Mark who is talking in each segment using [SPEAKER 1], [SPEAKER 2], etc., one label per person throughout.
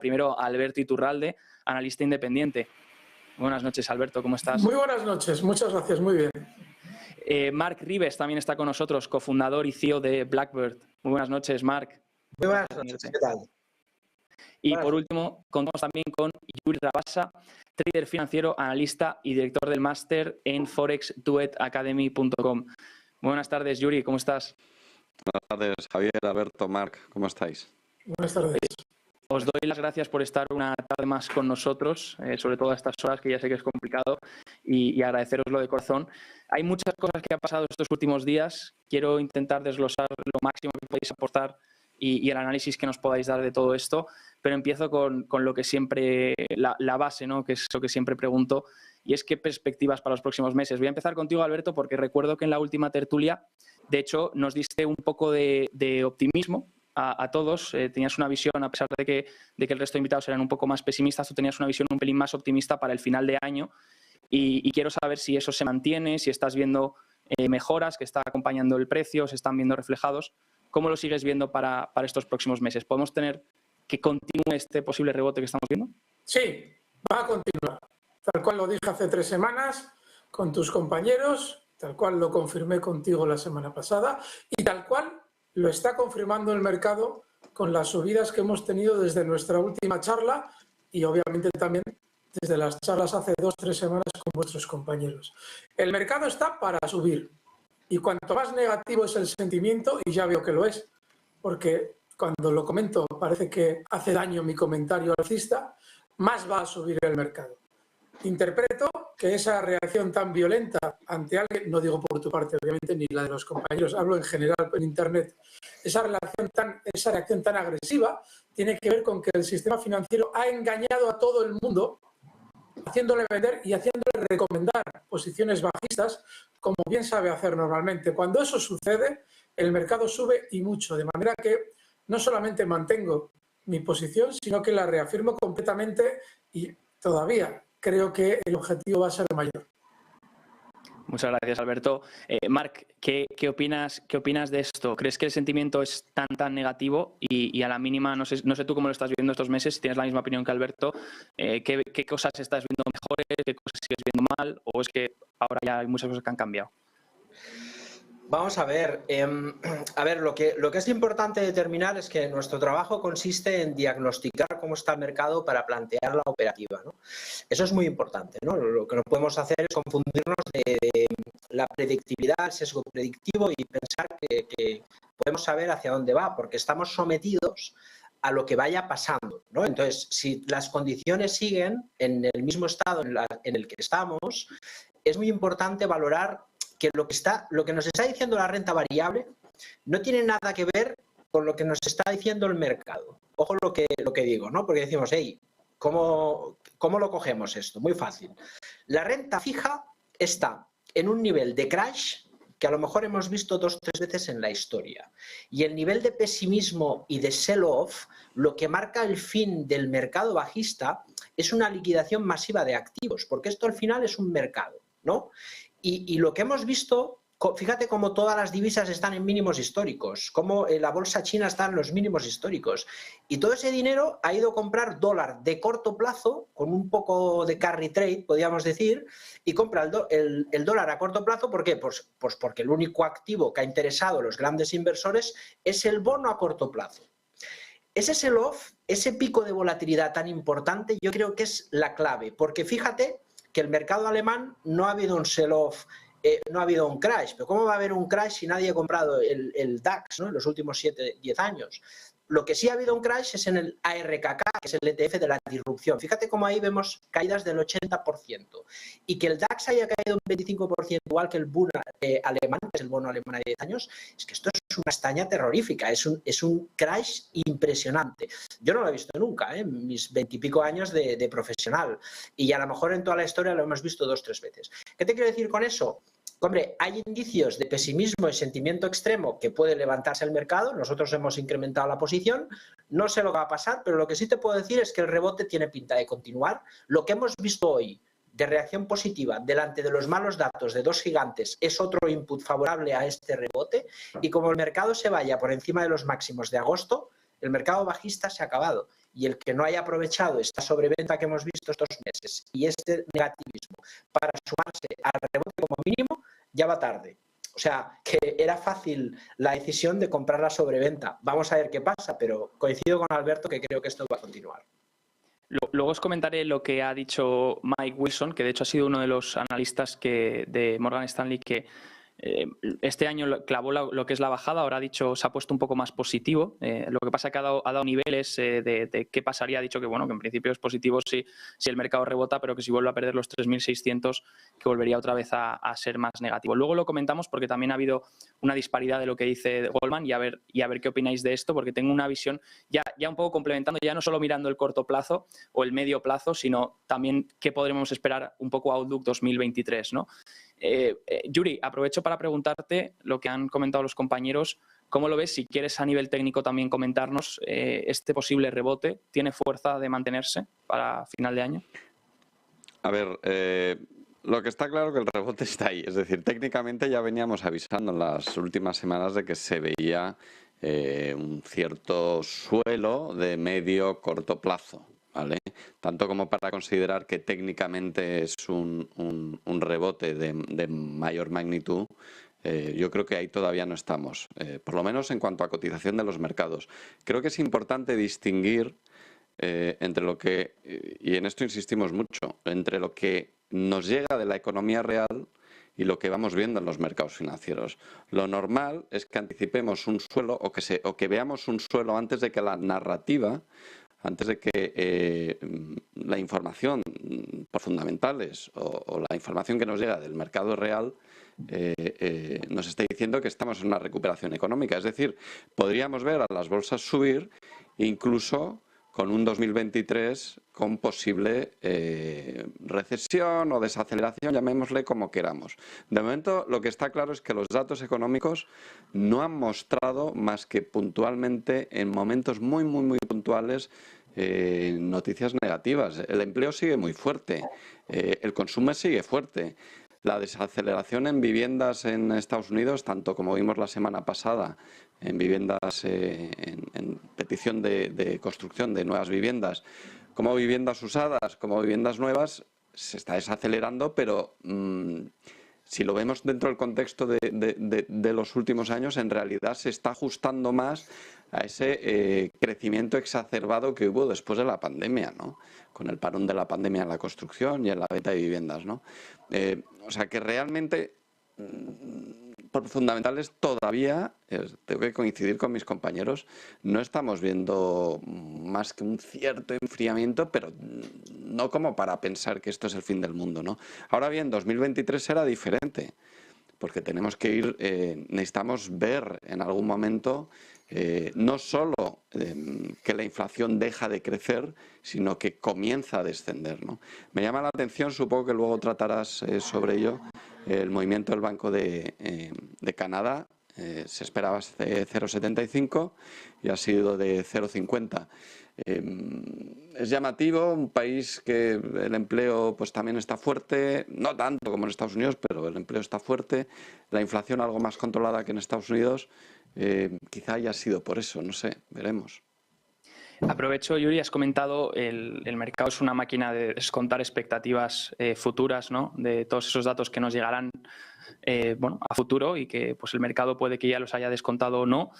[SPEAKER 1] primero a Alberto Iturralde, analista independiente. Buenas noches, Alberto, ¿cómo estás?
[SPEAKER 2] Muy buenas noches, muchas gracias, muy bien.
[SPEAKER 1] Marc Ribes también está con nosotros, cofundador y CEO de Blackbird. Muy buenas noches, Marc.
[SPEAKER 3] Muy buenas noches, ¿qué tal?
[SPEAKER 1] Y por último, contamos también con Yuri Rabasa, trader financiero, analista y director del máster en forexduetacademy.com. Buenas tardes, Yuri, ¿cómo estás?
[SPEAKER 4] Buenas tardes, Javier, Alberto, Marc, ¿cómo estáis?
[SPEAKER 2] Buenas tardes.
[SPEAKER 1] Os doy las gracias por estar una tarde más con nosotros, sobre todo a estas horas que ya sé que es complicado, y agradeceroslo de corazón. Hay muchas cosas que han pasado estos últimos días. Quiero intentar desglosar lo máximo que podéis aportar y el análisis que nos podáis dar de todo esto, pero empiezo con lo que siempre, la base, ¿no? Que es lo que siempre pregunto, y es qué perspectivas para los próximos meses. Voy a empezar contigo, Alberto, porque recuerdo que en la última tertulia, de hecho, nos diste un poco de optimismo a todos. Tenías una visión, a pesar de que el resto de invitados eran un poco más pesimistas, tú tenías una visión un pelín más optimista para el final de año, y quiero saber si eso se mantiene, si estás viendo mejoras, que está acompañando el precio, se están viendo reflejados. ¿Cómo lo sigues viendo para estos próximos meses? ¿Podemos tener que continúe este posible rebote que estamos viendo?
[SPEAKER 2] Sí, va a continuar. Tal cual lo dije hace 3 semanas con tus compañeros, tal cual lo confirmé contigo la semana pasada y tal cual lo está confirmando el mercado con las subidas que hemos tenido desde nuestra última charla y obviamente también desde las charlas hace 2 o 3 semanas con vuestros compañeros. El mercado está para subir y cuanto más negativo es el sentimiento, y ya veo que lo es, porque cuando lo comento parece que hace daño mi comentario alcista, más va a subir el mercado. Interpreto que esa reacción tan violenta ante alguien, no digo por tu parte obviamente ni la de los compañeros, hablo en general en internet, esa reacción tan agresiva tiene que ver con que el sistema financiero ha engañado a todo el mundo, haciéndole vender y haciéndole recomendar posiciones bajistas, como bien sabe hacer normalmente. Cuando eso sucede, el mercado sube y mucho, de manera que no solamente mantengo mi posición, sino que la reafirmo completamente y todavía creo que el objetivo va a ser mayor.
[SPEAKER 1] Muchas gracias, Alberto. Marc, ¿qué opinas de esto? ¿Crees que el sentimiento es tan negativo y a la mínima, no sé tú cómo lo estás viendo estos meses, si tienes la misma opinión que Alberto, qué cosas estás viendo mejores, qué cosas sigues viendo mal, o es que ahora ya hay muchas cosas que han cambiado?
[SPEAKER 3] Vamos a ver, lo que es importante determinar es que nuestro trabajo consiste en diagnosticar cómo está el mercado para plantear la operativa, ¿no? Eso es muy importante, ¿no? Lo que no podemos hacer es confundirnos de la predictibilidad, el sesgo predictivo y pensar que podemos saber hacia dónde va, porque estamos sometidos a lo que vaya pasando, ¿no? Entonces, si las condiciones siguen en el mismo estado en el que estamos, es muy importante valorar que lo que nos está diciendo la renta variable no tiene nada que ver con lo que nos está diciendo el mercado. Ojo lo que digo, ¿no? Porque decimos, hey, ¿cómo lo cogemos esto? Muy fácil. La renta fija está en un nivel de crash que a lo mejor hemos visto 2 o 3 veces en la historia. Y el nivel de pesimismo y de sell-off, lo que marca el fin del mercado bajista, es una liquidación masiva de activos, porque esto al final es un mercado, ¿no? Y lo que hemos visto, fíjate cómo todas las divisas están en mínimos históricos, cómo la bolsa china está en los mínimos históricos. Y todo ese dinero ha ido a comprar dólar de corto plazo, con un poco de carry trade, podríamos decir, y compra el dólar a corto plazo. ¿Por qué? Pues porque el único activo que ha interesado a los grandes inversores es el bono a corto plazo. Ese sell-off, ese pico de volatilidad tan importante, yo creo que es la clave, porque fíjate que el mercado alemán no ha habido un sell-off, no ha habido un crash. Pero ¿cómo va a haber un crash si nadie ha comprado el DAX, ¿no? En los últimos 7-10 años? Lo que sí ha habido un crash es en el ARKK, que es el ETF de la disrupción. Fíjate cómo ahí vemos caídas del 80%. Y que el DAX haya caído un 25%, igual que el Bund alemán, que es el bono alemán de 10 años, es que esto es una hazaña terrorífica, es un crash impresionante. Yo no lo he visto nunca, en mis 20 y pico años de profesional. Y a lo mejor en toda la historia lo hemos visto 2 o 3 veces. ¿Qué te quiero decir con eso? Hombre, hay indicios de pesimismo y sentimiento extremo que puede levantarse el mercado. Nosotros hemos incrementado la posición. No sé lo que va a pasar, pero lo que sí te puedo decir es que el rebote tiene pinta de continuar. Lo que hemos visto hoy de reacción positiva delante de los malos datos de 2 gigantes es otro input favorable a este rebote. Y como el mercado se vaya por encima de los máximos de agosto, El mercado bajista se ha acabado y el que no haya aprovechado esta sobreventa que hemos visto estos meses y este negativismo para sumarse al rebote como mínimo, ya va tarde. O sea, que era fácil la decisión de comprar la sobreventa. Vamos a ver qué pasa, pero coincido con Alberto que creo que esto va a continuar.
[SPEAKER 1] Luego os comentaré lo que ha dicho Mike Wilson, que de hecho ha sido uno de los analistas de Morgan Stanley que este año clavó lo que es la bajada, ahora ha dicho, se ha puesto un poco más positivo. Lo que pasa es que ha dado niveles de qué pasaría. Ha dicho que, bueno, que en principio es positivo si el mercado rebota, pero que si vuelve a perder los 3.600, que volvería otra vez a ser más negativo. Luego lo comentamos porque también ha habido una disparidad de lo que dice Goldman y a ver qué opináis de esto, porque tengo una visión ya un poco complementando, ya no solo mirando el corto plazo o el medio plazo, sino también qué podremos esperar un poco Outlook 2023, ¿no? Yuri, aprovecho para preguntarte lo que han comentado los compañeros. ¿Cómo lo ves? Si quieres a nivel técnico también comentarnos, este posible rebote, ¿tiene fuerza de mantenerse para final de año?
[SPEAKER 4] A ver, lo que está claro es que el rebote está ahí. Es decir, técnicamente ya veníamos avisando en las últimas semanas de que se veía un cierto suelo de medio-corto plazo, ¿vale? Tanto como para considerar que técnicamente es un rebote de mayor magnitud. Yo creo que ahí todavía no estamos, por lo menos en cuanto a cotización de los mercados. Creo que es importante distinguir entre lo que, y en esto insistimos mucho, entre lo que nos llega de la economía real y lo que vamos viendo en los mercados financieros. Lo normal es que anticipemos un suelo o que veamos un suelo antes de que la narrativa, antes de que la información por fundamentales o la información que nos llega del mercado real nos está diciendo que estamos en una recuperación económica. Es decir, podríamos ver a las bolsas subir incluso con un 2023 con posible recesión o desaceleración, llamémosle como queramos. De momento, lo que está claro es que los datos económicos no han mostrado más que puntualmente, en momentos muy, muy, muy puntuales, noticias negativas. El empleo sigue muy fuerte, el consumo sigue fuerte. La desaceleración en viviendas en Estados Unidos, tanto como vimos la semana pasada, en viviendas, en petición de construcción de nuevas viviendas, como viviendas usadas, como viviendas nuevas, se está desacelerando, pero si lo vemos dentro del contexto de los últimos años, en realidad se está ajustando más a ese crecimiento exacerbado que hubo después de la pandemia, ¿no? Con el parón de la pandemia en la construcción y en la venta de viviendas, ¿no? O sea que realmente, por fundamentales, todavía, tengo que coincidir con mis compañeros, no estamos viendo más que un cierto enfriamiento, pero no como para pensar que esto es el fin del mundo, ¿no? Ahora bien, 2023 será diferente, porque tenemos que ir, necesitamos ver en algún momento no solo que la inflación deja de crecer, sino que comienza a descender, ¿no? Me llama la atención, supongo que luego tratarás sobre ello, el movimiento del Banco de Canadá. Se esperaba 0,75 y ha sido de 0,50. Es llamativo, un país que el empleo pues también está fuerte, no tanto como en Estados Unidos, pero el empleo está fuerte, la inflación algo más controlada que en Estados Unidos, quizá haya sido por eso, no sé, veremos.
[SPEAKER 1] Aprovecho, Yuri, has comentado el mercado es una máquina de descontar expectativas futuras, ¿no? De todos esos datos que nos llegarán a futuro y que pues el mercado puede que ya los haya descontado o no.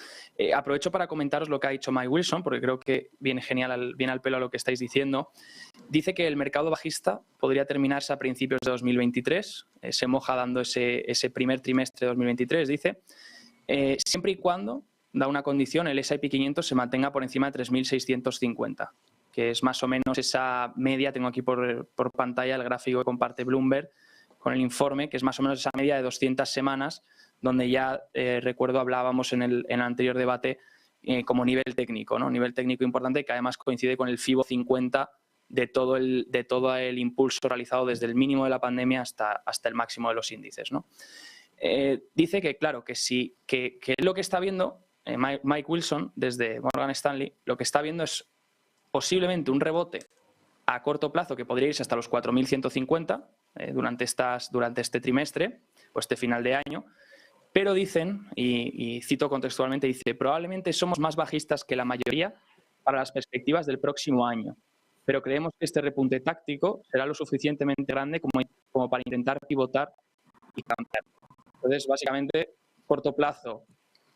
[SPEAKER 1] Aprovecho para comentaros lo que ha dicho Mike Wilson, porque creo que viene genial, viene al pelo a lo que estáis diciendo. Dice que el mercado bajista podría terminarse a principios de 2023, se moja dando ese primer trimestre de 2023, dice, siempre y cuando, da una condición, el S&P 500 se mantenga por encima de 3.650, que es más o menos esa media. Tengo aquí por pantalla el gráfico que comparte Bloomberg con el informe, que es más o menos esa media de 200 semanas, donde ya, recuerdo, hablábamos en el anterior debate como nivel técnico, ¿no? Nivel técnico importante que además coincide con el FIBO 50 de todo el impulso realizado desde el mínimo de la pandemia hasta el máximo de los índices, ¿no? Dice que, claro, que lo que está viendo Mike Wilson desde Morgan Stanley, lo que está viendo es posiblemente un rebote a corto plazo que podría irse hasta los 4.150 durante este trimestre o este final de año, Pero dicen, y cito contextualmente, dice, probablemente somos más bajistas que la mayoría para las perspectivas del próximo año, pero creemos que este repunte táctico será lo suficientemente grande como para intentar pivotar y cambiar. Entonces, básicamente, corto plazo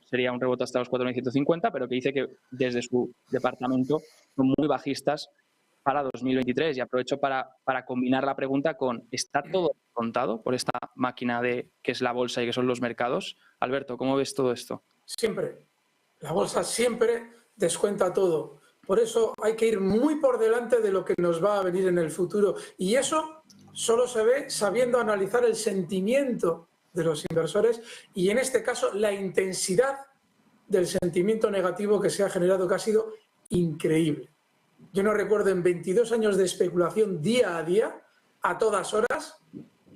[SPEAKER 1] sería un rebote hasta los 4.150, pero que dice que desde su departamento son muy bajistas para 2023. Y aprovecho para combinar la pregunta con, ¿está todo contado por esta máquina que es la bolsa y que son los mercados? Alberto, ¿cómo ves todo esto?
[SPEAKER 2] Siempre. La bolsa siempre descuenta todo. Por eso hay que ir muy por delante de lo que nos va a venir en el futuro. Y eso solo se ve sabiendo analizar el sentimiento de los inversores y, en este caso, la intensidad del sentimiento negativo que se ha generado, que ha sido increíble. Yo no recuerdo en 22 años de especulación día a día, a todas horas,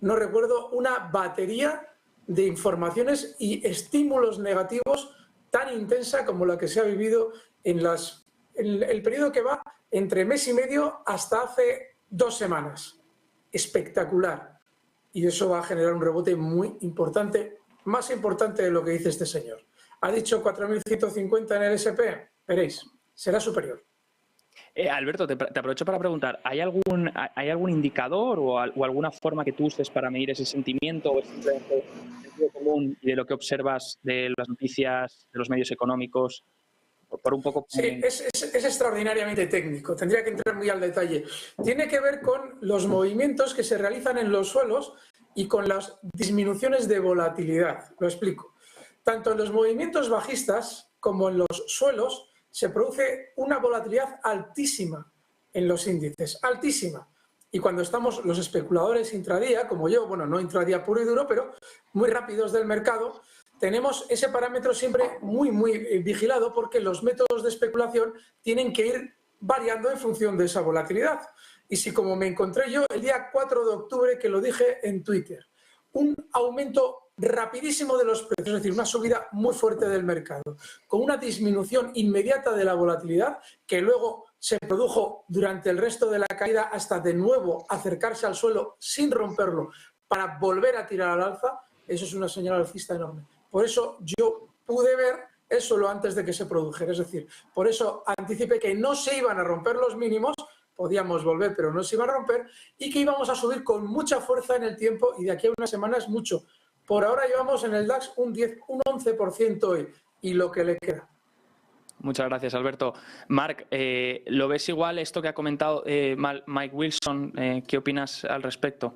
[SPEAKER 2] no recuerdo una batería de informaciones y estímulos negativos tan intensa como la que se ha vivido en el periodo que va entre mes y medio hasta hace 2 semanas. Espectacular. Y eso va a generar un rebote muy importante, más importante de lo que dice este señor. Ha dicho 4.150 en el S&P, veréis, será superior.
[SPEAKER 1] Alberto, te aprovecho para preguntar, ¿hay algún indicador o alguna forma que tú uses para medir ese sentimiento o es simplemente sentido común y de lo que observas de las noticias, de los medios económicos? Por un poco...
[SPEAKER 2] Sí, es extraordinariamente técnico, tendría que entrar muy al detalle. Tiene que ver con los movimientos que se realizan en los suelos y con las disminuciones de volatilidad. Lo explico. Tanto en los movimientos bajistas como en los suelos se produce una volatilidad altísima en los índices, altísima. Y cuando estamos los especuladores intradía, como yo, bueno, no intradía puro y duro, pero muy rápidos del mercado, tenemos ese parámetro siempre muy vigilado porque los métodos de especulación tienen que ir variando en función de esa volatilidad. Y si, como me encontré yo el día 4 de octubre, que lo dije en Twitter, un aumento rapidísimo de los precios, es decir, una subida muy fuerte del mercado, con una disminución inmediata de la volatilidad que luego se produjo durante el resto de la caída hasta de nuevo acercarse al suelo sin romperlo para volver a tirar al alza, eso es una señal alcista enorme. Por eso yo pude ver eso lo antes de que se produjera, es decir, por eso anticipé que no se iban a romper los mínimos, podíamos volver pero no se iban a romper y que íbamos a subir con mucha fuerza en el tiempo y de aquí a unas semanas mucho. Por ahora llevamos en el DAX un 11% hoy y lo que le queda.
[SPEAKER 1] Muchas gracias, Alberto. Marc, ¿lo ves igual esto que ha comentado Mike Wilson? ¿Qué opinas al respecto?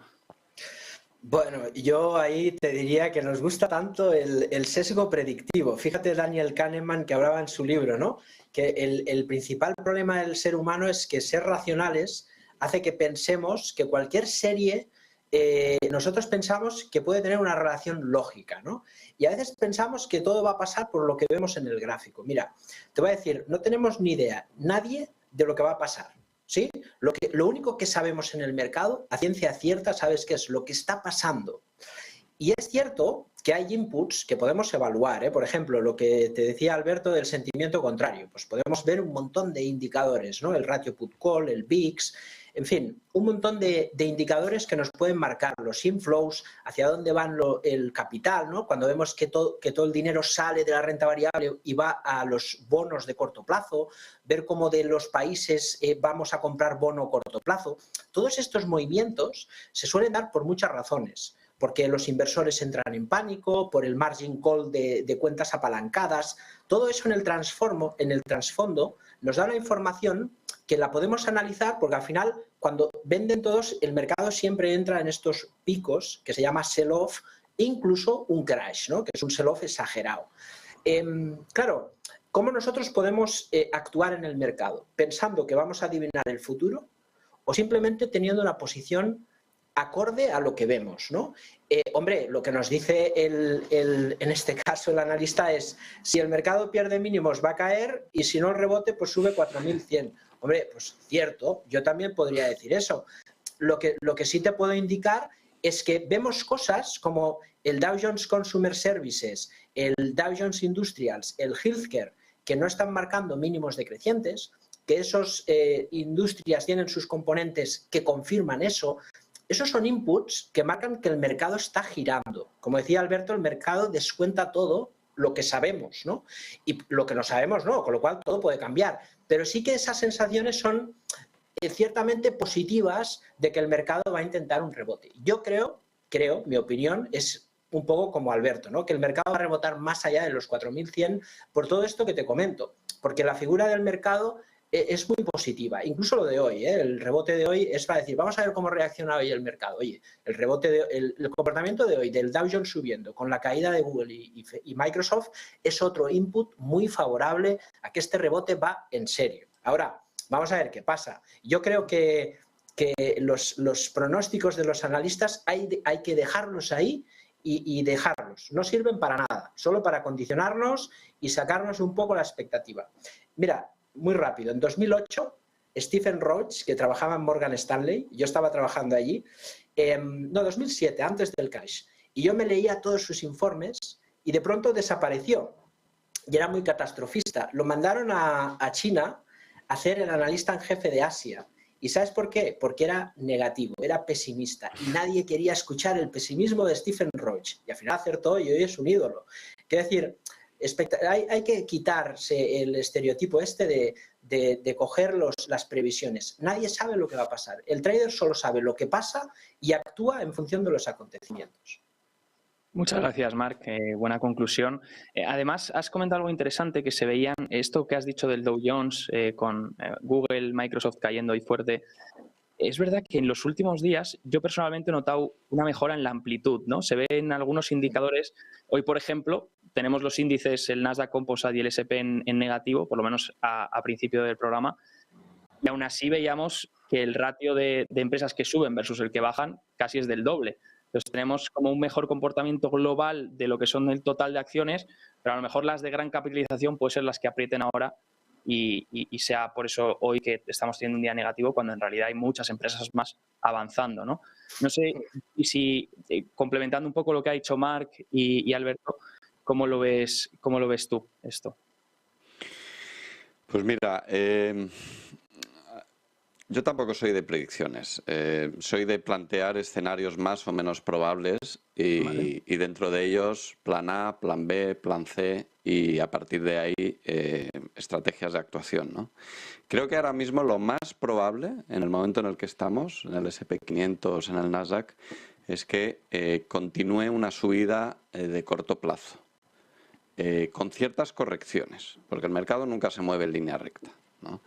[SPEAKER 3] Bueno, yo ahí te diría que nos gusta tanto el sesgo predictivo. Fíjate Daniel Kahneman que hablaba en su libro, ¿no? Que el principal problema del ser humano es que ser racionales hace que pensemos que cualquier serie... nosotros pensamos que puede tener una relación lógica, ¿no? Y a veces pensamos que todo va a pasar por lo que vemos en el gráfico. Mira, te voy a decir, no tenemos ni idea, nadie, de lo que va a pasar, ¿sí? Lo único que sabemos en el mercado, a ciencia cierta, sabes qué es lo que está pasando. Y es cierto que hay inputs que podemos evaluar, ¿eh? Por ejemplo, lo que te decía Alberto del sentimiento contrario, pues podemos ver un montón de indicadores, ¿no? El ratio put-call, el VIX, en fin, un montón de indicadores que nos pueden marcar los inflows, hacia dónde van el capital, ¿no? Cuando vemos que todo el dinero sale de la renta variable y va a los bonos de corto plazo, ver cómo de los países vamos a comprar bono corto plazo. Todos estos movimientos se suelen dar por muchas razones. Porque los inversores entran en pánico, por el margin call de cuentas apalancadas. Todo eso en el trasfondo nos da una información que la podemos analizar porque al final cuando venden todos el mercado siempre entra en estos picos que se llama sell-off e incluso un crash, ¿no? Que es un sell-off exagerado. Claro, ¿cómo nosotros podemos actuar en el mercado? ¿Pensando que vamos a adivinar el futuro o simplemente teniendo una posición acorde a lo que vemos, ¿no? Hombre, lo que nos dice en este caso el analista es si el mercado pierde mínimos va a caer y si no el rebote pues sube 4.100. Hombre, pues cierto, yo también podría decir eso. Lo que sí te puedo indicar es que vemos cosas como el Dow Jones Consumer Services, el Dow Jones Industrials, el Healthcare, que no están marcando mínimos decrecientes, que esas industrias tienen sus componentes que confirman eso. Esos son inputs que marcan que el mercado está girando. Como decía Alberto, el mercado descuenta todo lo que sabemos, ¿no? Y lo que no sabemos no, con lo cual todo puede cambiar. Pero sí que esas sensaciones son ciertamente positivas de que el mercado va a intentar un rebote. Yo creo, mi opinión es un poco como Alberto, ¿no? Que el mercado va a rebotar más allá de los 4.100 por todo esto que te comento, porque la figura del mercado es muy positiva. Incluso lo de hoy, el rebote de hoy es para decir, vamos a ver cómo reacciona hoy el mercado. Oye, el comportamiento de hoy del Dow Jones subiendo con la caída de Google y Microsoft es otro input muy favorable a que este rebote va en serio. Ahora, vamos a ver qué pasa. Yo creo que los pronósticos de los analistas hay que dejarlos ahí y dejarlos. No sirven para nada, solo para condicionarnos y sacarnos un poco la expectativa. Mira, muy rápido, en 2008, Stephen Roach, que trabajaba en Morgan Stanley, yo estaba trabajando allí, 2007, antes del crash, y yo me leía todos sus informes y de pronto desapareció. Y era muy catastrofista. Lo mandaron a China a ser el analista en jefe de Asia. ¿Y sabes por qué? Porque era negativo, era pesimista. Y nadie quería escuchar el pesimismo de Stephen Roach. Y al final acertó y hoy es un ídolo. Quiero decir, hay que quitarse el estereotipo de coger las previsiones. Nadie sabe lo que va a pasar. El trader solo sabe lo que pasa y actúa en función de los acontecimientos.
[SPEAKER 1] Muchas gracias, Marc. Buena conclusión. Además, has comentado algo interesante, que se veían, esto que has dicho del Dow Jones, con Google, Microsoft cayendo hoy fuerte. Es verdad que en los últimos días yo personalmente he notado una mejora en la amplitud, ¿no? Se ven algunos indicadores. Hoy, por ejemplo, tenemos los índices, el Nasdaq Composite y el S&P en negativo, por lo menos a principio del programa. Y aún así veíamos que el ratio de empresas que suben versus el que bajan casi es del doble. Entonces tenemos como un mejor comportamiento global de lo que son el total de acciones, pero a lo mejor las de gran capitalización pueden ser las que aprieten ahora y sea por eso hoy que estamos teniendo un día negativo, cuando en realidad hay muchas empresas más avanzando, ¿no? No sé, y si complementando un poco lo que ha dicho Marc y Alberto, ¿cómo lo ves tú esto?
[SPEAKER 4] Pues mira, yo tampoco soy de predicciones, soy de plantear escenarios más o menos probables y dentro de ellos plan A, plan B, plan C y a partir de ahí estrategias de actuación, ¿no? Creo que ahora mismo lo más probable en el momento en el que estamos, en el S&P 500, en el Nasdaq, es que continúe una subida de corto plazo, con ciertas correcciones, porque el mercado nunca se mueve en línea recta, ¿no?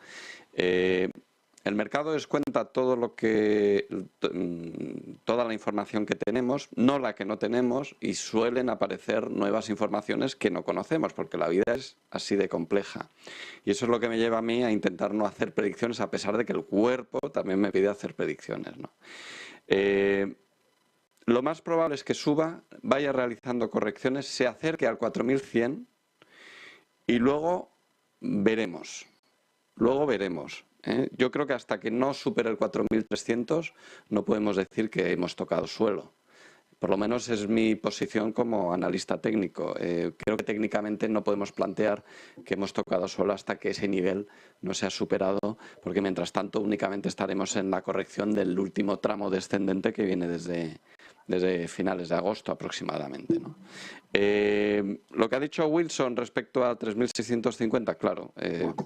[SPEAKER 4] El mercado descuenta todo toda la información que tenemos, no la que no tenemos, y suelen aparecer nuevas informaciones que no conocemos, porque la vida es así de compleja. Y eso es lo que me lleva a mí a intentar no hacer predicciones, a pesar de que el cuerpo también me pide hacer predicciones, ¿no? Lo más probable es que suba, vaya realizando correcciones, se acerque al 4.100 y luego veremos. Yo creo que hasta que no supere el 4.300 no podemos decir que hemos tocado suelo. Por lo menos es mi posición como analista técnico. Creo que técnicamente no podemos plantear que hemos tocado suelo hasta que ese nivel no sea superado, porque mientras tanto únicamente estaremos en la corrección del último tramo descendente que viene desde finales de agosto aproximadamente, ¿no? Lo que ha dicho Wilson respecto a 3.650, claro,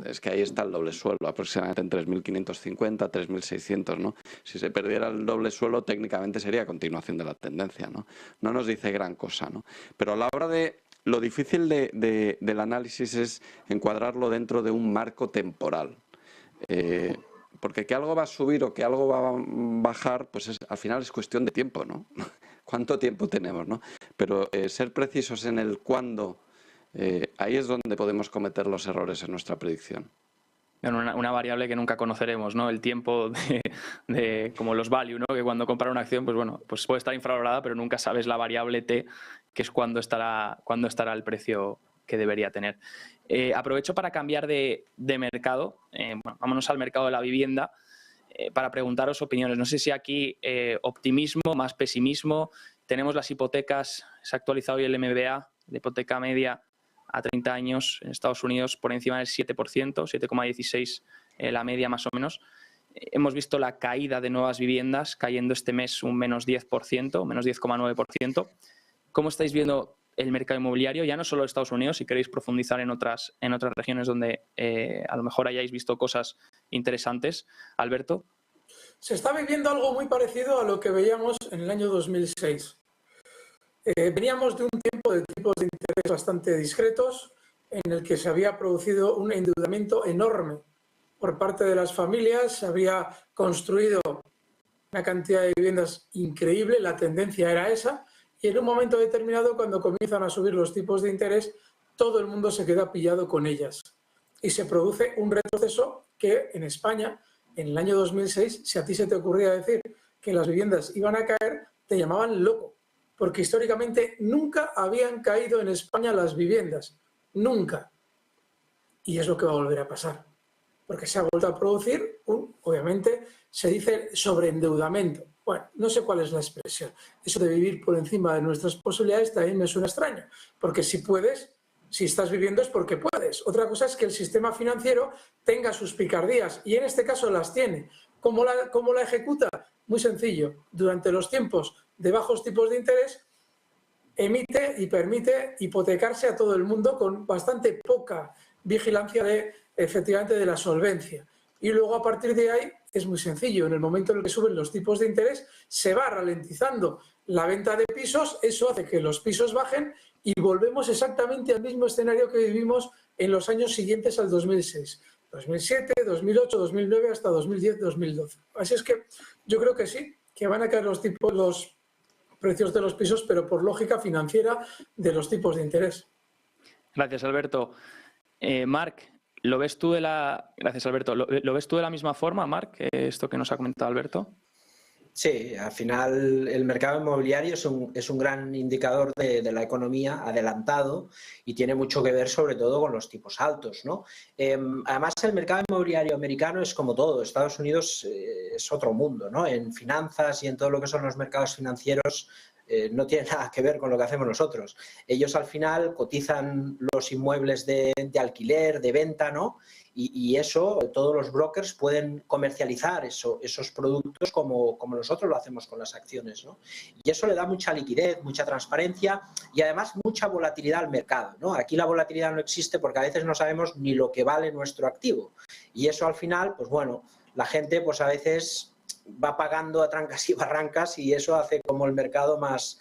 [SPEAKER 4] es que ahí está el doble suelo, aproximadamente en 3.550, 3.600, ¿no? Si se perdiera el doble suelo, técnicamente sería continuación de la tendencia, ¿no? No nos dice gran cosa, ¿no? Pero a la hora de... Lo difícil del análisis es encuadrarlo dentro de un marco temporal. Porque que algo va a subir o que algo va a bajar, pues al final es cuestión de tiempo, ¿no? ¿Cuánto tiempo tenemos, no? Pero ser precisos en el cuándo, ahí es donde podemos cometer los errores en nuestra predicción.
[SPEAKER 1] Una variable que nunca conoceremos, ¿no? El tiempo de como los value, ¿no? Que cuando compras una acción, pues bueno, pues puede estar infravalorada, pero nunca sabes la variable T, que es cuándo estará el precio que debería tener. Aprovecho para cambiar de mercado. Bueno, vámonos al mercado de la vivienda para preguntaros opiniones. No sé si aquí optimismo, más pesimismo. Tenemos las hipotecas, se ha actualizado hoy el MBA, la hipoteca media a 30 años en Estados Unidos por encima del 7%, 7,16 la media más o menos. hemos visto la caída de nuevas viviendas, cayendo este mes un menos 10%, menos 10,9%. ¿Cómo estáis viendo el mercado inmobiliario? Ya no solo en Estados Unidos, si queréis profundizar en otras regiones donde a lo mejor hayáis visto cosas interesantes. Alberto.
[SPEAKER 2] Se está viviendo algo muy parecido a lo que veíamos en el año 2006. Veníamos de un tiempo de tipos de interés bastante discretos, en el que se había producido un endeudamiento enorme por parte de las familias, se había construido una cantidad de viviendas increíble, la tendencia era esa, y en un momento determinado, cuando comienzan a subir los tipos de interés, todo el mundo se queda pillado con ellas. Y se produce un retroceso que en España, en el año 2006, si a ti se te ocurría decir que las viviendas iban a caer, te llamaban loco, porque históricamente nunca habían caído en España las viviendas, nunca. Y es lo que va a volver a pasar, porque se ha vuelto a producir obviamente, se dice sobreendeudamiento. Bueno, no sé cuál es la expresión. Eso de vivir por encima de nuestras posibilidades también me suena extraño, porque si puedes, si estás viviendo es porque puedes. Otra cosa es que el sistema financiero tenga sus picardías, y en este caso las tiene. ¿Cómo la ejecuta? Muy sencillo. Durante los tiempos de bajos tipos de interés, emite y permite hipotecarse a todo el mundo con bastante poca vigilancia efectivamente de la solvencia. Y luego a partir de ahí es muy sencillo. En el momento en el que suben los tipos de interés, se va ralentizando la venta de pisos, eso hace que los pisos bajen y volvemos exactamente al mismo escenario que vivimos en los años siguientes al 2006. 2007, 2008, 2009 hasta 2010, 2012. Así es que yo creo que sí, que van a caer los precios de los pisos, pero por lógica financiera de los tipos de interés.
[SPEAKER 1] Gracias, Alberto. Marc, Gracias, Alberto. ¿Lo ves tú de la misma forma, Marc, esto que nos ha comentado Alberto?
[SPEAKER 3] Sí, al final el mercado inmobiliario es un gran indicador de la economía adelantado y tiene mucho que ver sobre todo con los tipos altos, ¿no? Además, el mercado inmobiliario americano es como todo. Estados Unidos es otro mundo, ¿no? En finanzas y en todo lo que son los mercados financieros no tiene nada que ver con lo que hacemos nosotros. Ellos al final cotizan los inmuebles de alquiler, de venta, ¿no? Y eso, todos los brokers pueden comercializar esos productos como nosotros lo hacemos con las acciones, ¿no? Y eso le da mucha liquidez, mucha transparencia y además mucha volatilidad al mercado, ¿no? Aquí la volatilidad no existe porque a veces no sabemos ni lo que vale nuestro activo. Y eso al final, pues bueno, la gente pues a veces va pagando a trancas y barrancas y eso hace como el mercado más...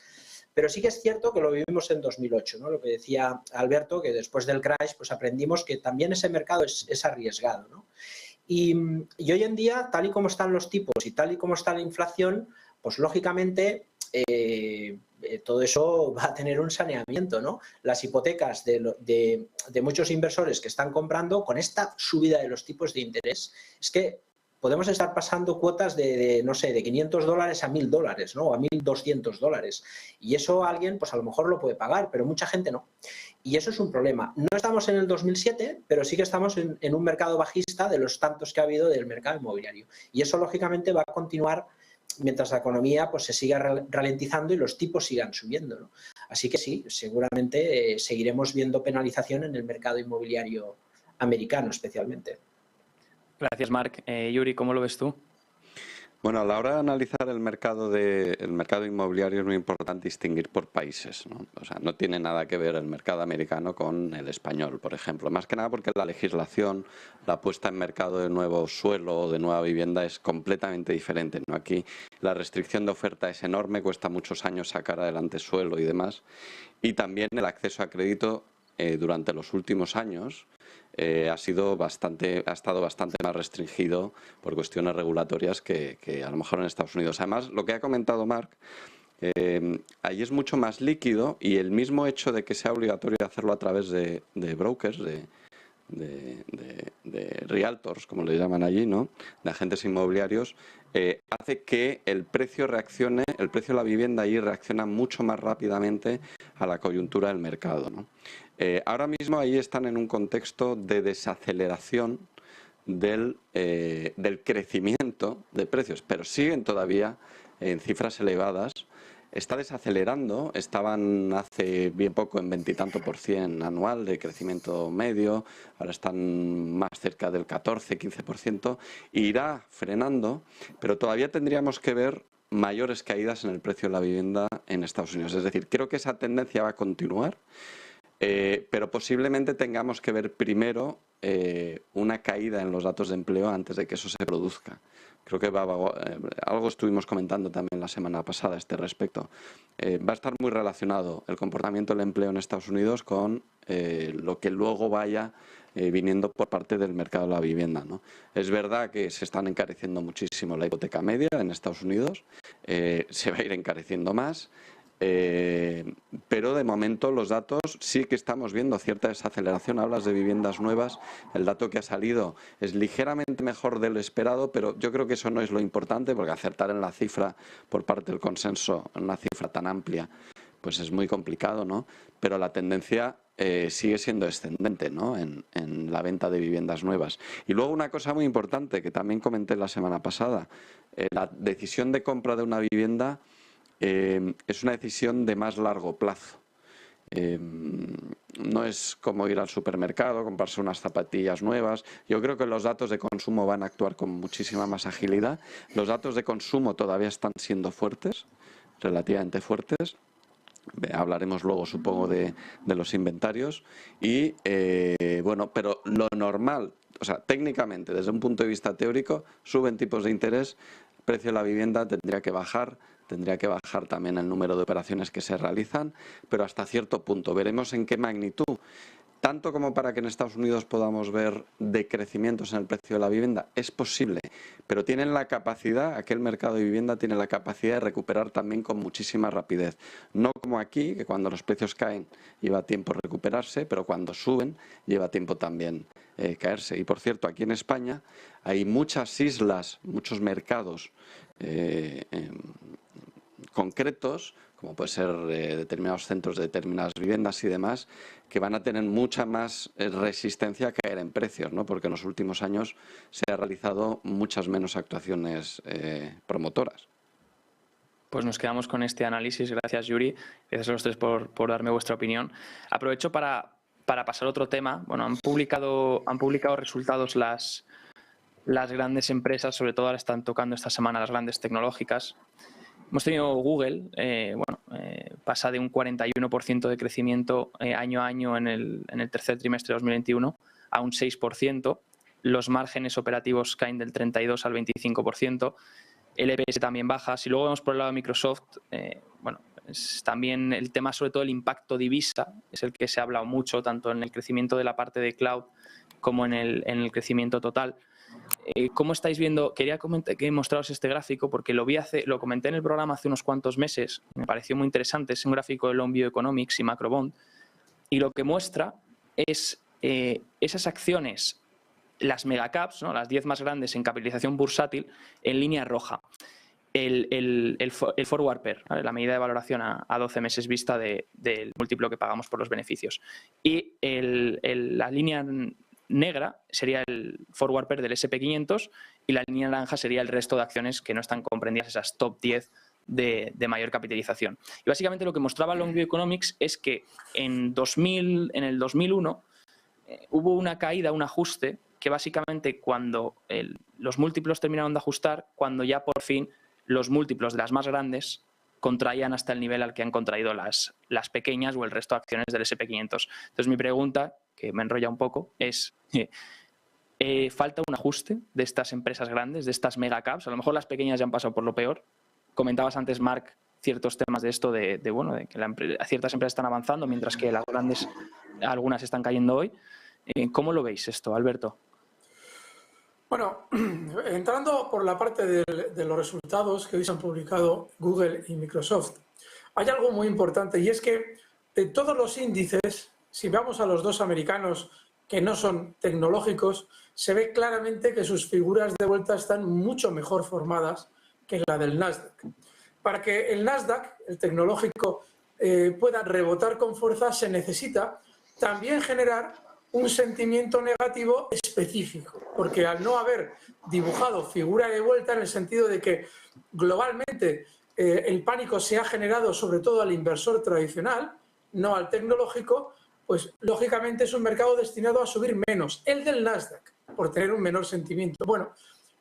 [SPEAKER 3] Pero sí que es cierto que lo vivimos en 2008, ¿no? Lo que decía Alberto, que después del crash pues aprendimos que también ese mercado es arriesgado, ¿no? Y hoy en día, tal y como están los tipos y tal y como está la inflación, pues lógicamente todo eso va a tener un saneamiento, ¿no? Las hipotecas de muchos inversores que están comprando con esta subida de los tipos de interés, es que podemos estar pasando cuotas no sé, de $500 a $1.000, ¿no? O a $1.200. Y eso alguien, pues a lo mejor lo puede pagar, pero mucha gente no. Y eso es un problema. No estamos en el 2007, pero sí que estamos en un mercado bajista de los tantos que ha habido del mercado inmobiliario. Y eso, lógicamente, va a continuar mientras la economía pues, se siga ralentizando y los tipos sigan subiendo, ¿no? Así que sí, seguramente seguiremos viendo penalización en el mercado inmobiliario americano, especialmente.
[SPEAKER 1] Gracias, Marc. Yuri, ¿cómo lo ves tú?
[SPEAKER 4] Bueno, a la hora de analizar el mercado inmobiliario es muy importante distinguir por países, ¿no? O sea, no tiene nada que ver el mercado americano con el español, por ejemplo. Más que nada porque la legislación, la puesta en mercado de nuevo suelo o de nueva vivienda es completamente diferente, ¿no? Aquí la restricción de oferta es enorme, cuesta muchos años sacar adelante suelo y demás. Y también el acceso a crédito durante los últimos años ha estado bastante más restringido por cuestiones regulatorias que a lo mejor en Estados Unidos. Además, lo que ha comentado Marc, ahí es mucho más líquido y el mismo hecho de que sea obligatorio hacerlo a través de brokers, de realtors, como le llaman allí, ¿no? De agentes inmobiliarios, hace que el precio de la vivienda allí reacciona mucho más rápidamente a la coyuntura del mercado, ¿no? Ahora mismo ahí están en un contexto de desaceleración del crecimiento de precios, pero siguen todavía en cifras elevadas está desacelerando. Estaban hace bien poco en 20 y tanto % anual de crecimiento medio, ahora están más cerca del 14-15%, e irá frenando, pero todavía tendríamos que ver mayores caídas en el precio de la vivienda en Estados Unidos. Es decir, creo que esa tendencia va a continuar, pero posiblemente tengamos que ver primero una caída en los datos de empleo antes de que eso se produzca. Creo que algo estuvimos comentando también la semana pasada a este respecto. Va a estar muy relacionado el comportamiento del empleo en Estados Unidos con lo que luego vaya viniendo por parte del mercado de la vivienda, ¿no? Es verdad que se están encareciendo muchísimo la hipoteca media en Estados Unidos, se va a ir encareciendo más. Pero de momento los datos sí que estamos viendo cierta desaceleración. Hablas de viviendas nuevas, el dato que ha salido es ligeramente mejor de lo esperado, pero yo creo que eso no es lo importante, porque acertar en la cifra por parte del consenso, en una cifra tan amplia, pues es muy complicado, ¿no? Pero la tendencia sigue siendo descendente, ¿no? En la venta de viviendas nuevas. Y luego una cosa muy importante que también comenté la semana pasada, la decisión de compra de una vivienda es una decisión de más largo plazo. No es como ir al supermercado, comprarse unas zapatillas nuevas. Yo creo que los datos de consumo van a actuar con muchísima más agilidad. Los datos de consumo todavía están siendo fuertes, relativamente fuertes. Hablaremos luego, supongo, de los inventarios. Y bueno, pero lo normal, o sea, técnicamente, desde un punto de vista teórico, suben tipos de interés, el precio de la vivienda tendría que bajar también el número de operaciones que se realizan, pero hasta cierto punto. Veremos en qué magnitud. Tanto como para que en Estados Unidos podamos ver decrecimientos en el precio de la vivienda, es posible, pero tienen la capacidad, aquel mercado de vivienda tiene la capacidad de recuperar también con muchísima rapidez. No como aquí, que cuando los precios caen lleva tiempo recuperarse, pero cuando suben lleva tiempo también caerse. Y por cierto, aquí en España hay muchas islas, muchos mercados concretos, como puede ser determinados centros de determinadas viviendas y demás, que van a tener mucha más resistencia a caer en precios, ¿no? Porque en los últimos años se han realizado muchas menos actuaciones promotoras.
[SPEAKER 1] Pues nos quedamos con este análisis. Gracias, Yuri. Gracias a los tres por darme vuestra opinión. Aprovecho para pasar a otro tema. Bueno, han publicado resultados las grandes empresas, sobre todo ahora están tocando esta semana las grandes tecnológicas. Hemos tenido Google, pasa de un 41% de crecimiento año a año en el tercer trimestre de 2021 a un 6%. Los márgenes operativos caen del 32 al 25%. El EPS también baja. Si luego vemos por el lado de Microsoft, es también el tema, sobre todo el impacto divisa, es el que se ha hablado mucho, tanto en el crecimiento de la parte de cloud como en el crecimiento total. ¿Cómo estáis viendo? Quería mostraros este gráfico porque lo comenté en el programa hace unos cuantos meses, me pareció muy interesante. Es un gráfico de Long View Economics y Macrobond, y lo que muestra es esas acciones, las megacaps, ¿no? Las 10 más grandes en capitalización bursátil, en línea roja. El forward PER, ¿vale? La medida de valoración a 12 meses vista del múltiplo que pagamos por los beneficios. Y la línea negra sería el forward PER del S&P 500 y la línea naranja sería el resto de acciones que no están comprendidas, esas top 10 de mayor capitalización. Y básicamente lo que mostraba Longview Economics es que en el 2001 hubo una caída, un ajuste, que básicamente cuando los múltiplos terminaron de ajustar, cuando ya por fin los múltiplos de las más grandes contraían hasta el nivel al que han contraído las pequeñas o el resto de acciones del S&P 500. Entonces mi pregunta, que me enrolla un poco, es ¿falta un ajuste de estas empresas grandes, de estas megacaps? A lo mejor las pequeñas ya han pasado por lo peor. Comentabas antes, Marc, ciertos temas de esto, de que ciertas empresas están avanzando, mientras que las grandes, algunas están cayendo hoy. ¿Cómo lo veis esto, Alberto?
[SPEAKER 2] Bueno, entrando por la parte de los resultados que hoy se han publicado Google y Microsoft, hay algo muy importante, y es que de todos los índices, si vamos a los dos americanos que no son tecnológicos, se ve claramente que sus figuras de vuelta están mucho mejor formadas que la del Nasdaq. Para que el Nasdaq, el tecnológico, pueda rebotar con fuerza, se necesita también generar un sentimiento negativo específico, porque al no haber dibujado figura de vuelta, en el sentido de que globalmente el pánico se ha generado sobre todo al inversor tradicional, no al tecnológico, pues lógicamente es un mercado destinado a subir menos, el del Nasdaq, por tener un menor sentimiento. Bueno,